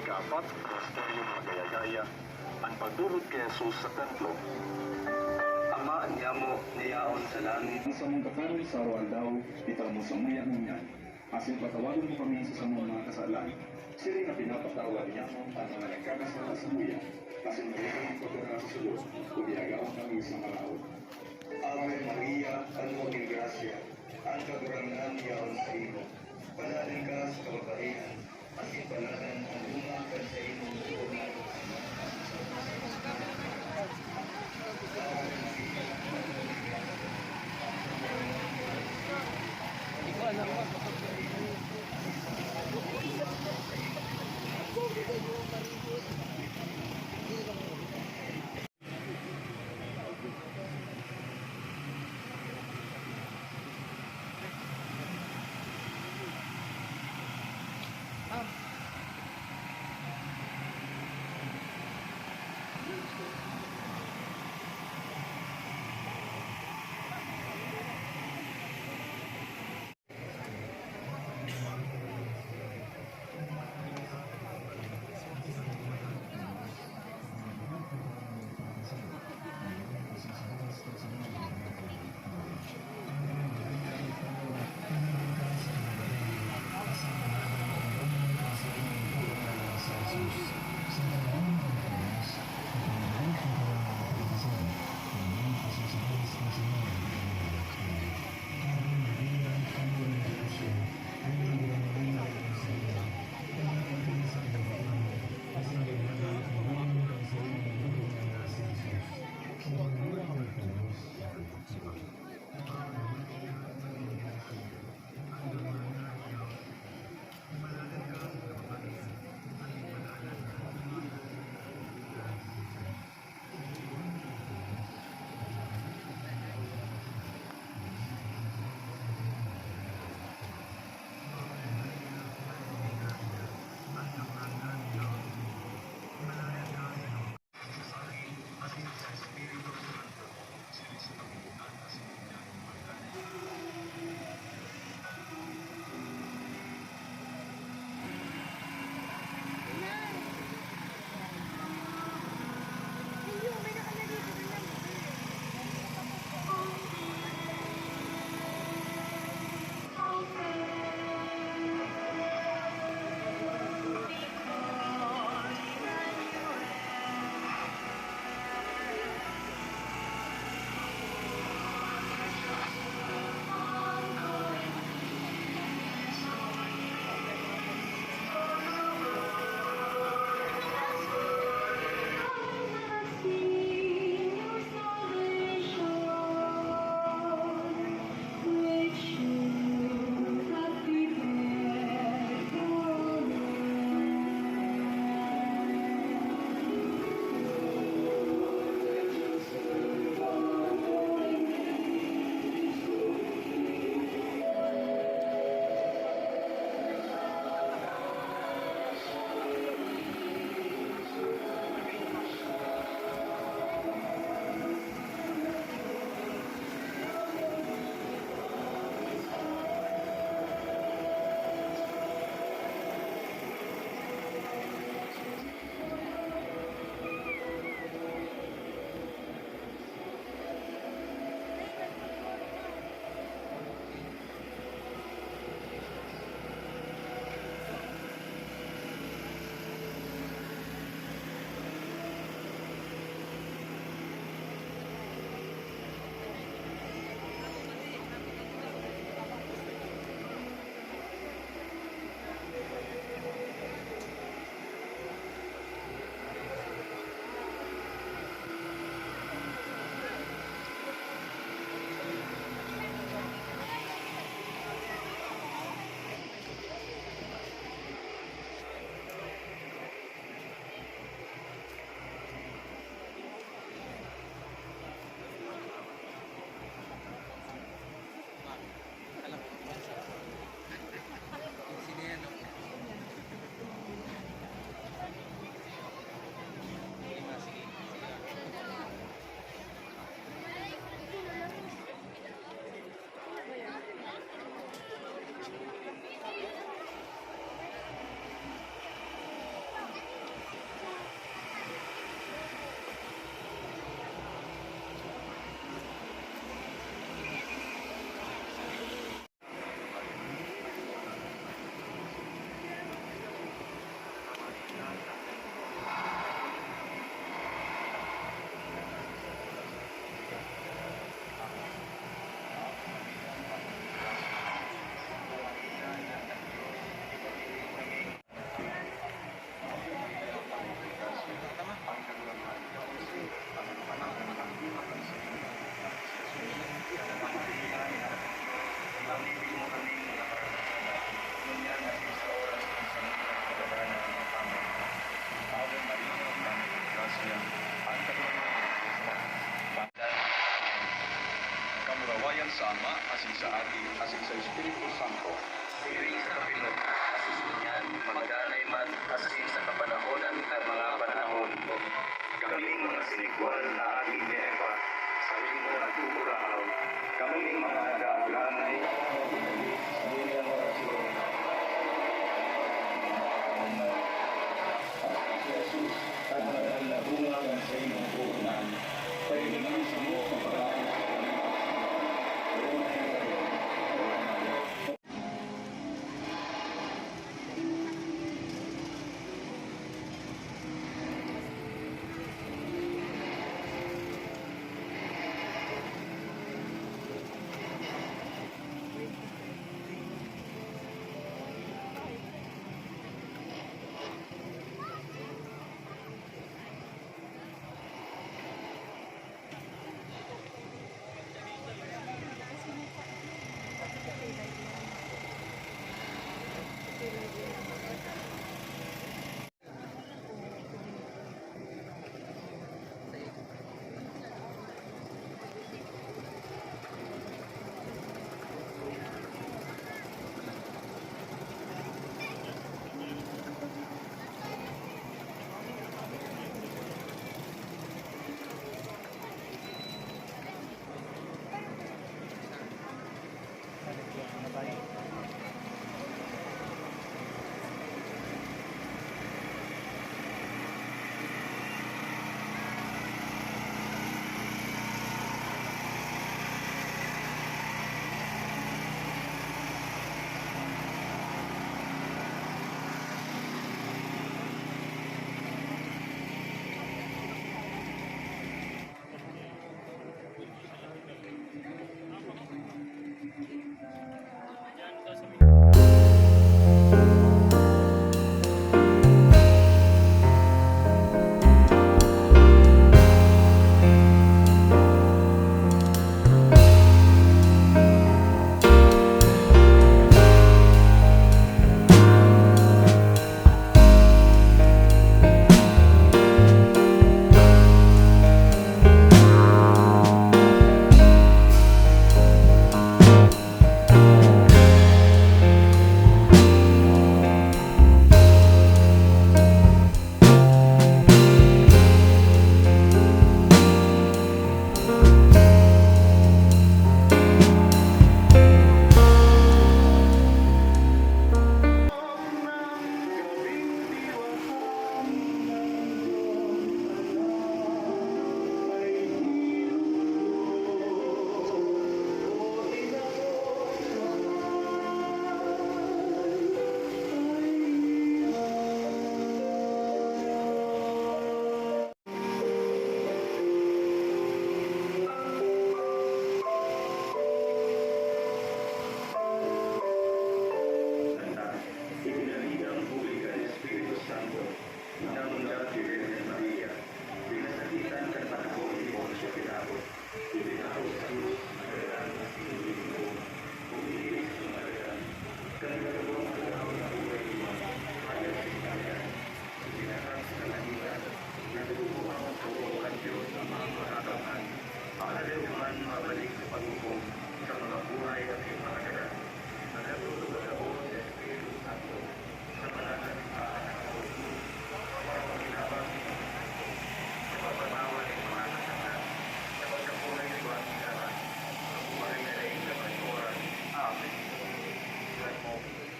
Ika-4, misteryo ng gaya-gaya, ang pagdurot kay Jesus sa templo. Ama niya mo niyaon sa langit. Sa mong kakaroon sa araw daw, bitaw mo sa maya ng yan. Asin patawagan mo kami sa mga kasalan. Sila na pinapatawad niya mo ang mga nagkakasala sa muya. Asin balikan ang pagkara sa sulod, kumiyagawan kami sa malaot. Ave Maria, ano ng grasya, ang kagurangan niyaon sa imo. Panaling ka sa kababaihan, asin panalan ang umakan sa imo. asin sa Espiritu Santo. Siring sa kapinot, asusunyan, magdanay man, asin sa kapanahonan at mga panahon. Kaming mga sinigwal na ating Nepa, sa imo nagtuturaw, kaming mga nag-aalanay,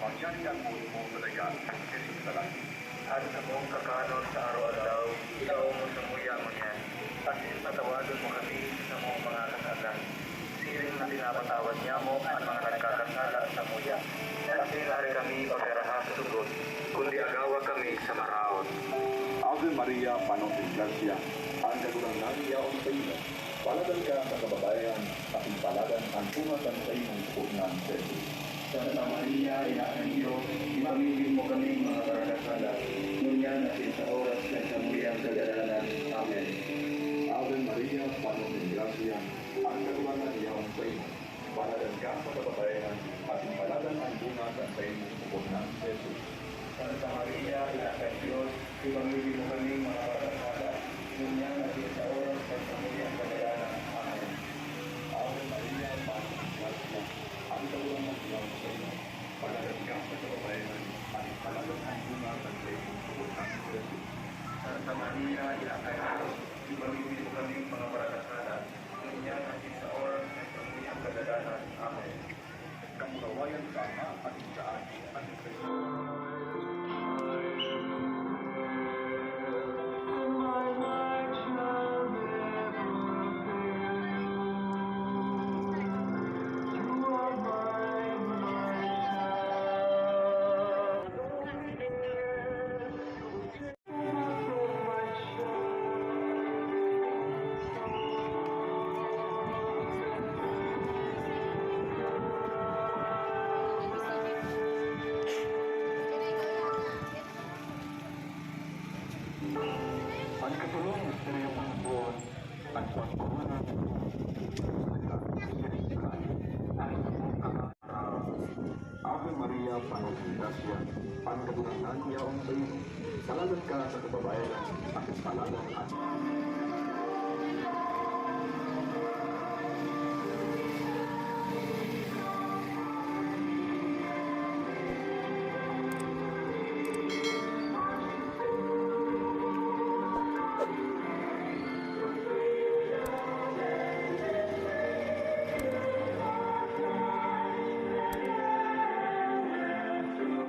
Magyanyan mo mo talaga ang Jesus sa langit. At sa mong kakanon sa araw-araw, ilaw mo sa muya mo niya. At patawagan mo kami sa mong mga kasala. Siring na pinapatawad niya mo ang mga nagkakasala sa muya. At sinari kami pagkaraha sa sugod, kundi agawa kami sa maraon. Ave Maria, Panon de Gracia, ang kagurangan niyaon sa iyo. Palagan ka sa kababayan, at palagan ang pungatan sa iyong punan sa iyo. Santa Maria, Ina ng Diyos, ipamigin mo kami mga karakasala, ngunyan at sa oras ng samuyang kagalanan. Amen. Ave Maria, Panon de Gracia, ang kagurangan niyaon sa iyo. Palagan ka sa kababayan, at palagan ang pungatan sa iyong punan sa iyo. Santa Maria, Ina ng Diyos, ipamigin mo kami mga karakasala, ngunyan at sa oras ng samuyang kagalanan. Amen. Ave Maria, Panon de Gracia, ang kasawayan sa Ama at Diyaan at Espiritu. Ang katulong sa iyong mga buwan, ang pagkukunan ng ang pagkakaraw. Ave Maria, Panginoon Gracia, ang kagunangan niya ang sa iyo. Salamat ka sa kababayan at sa palalang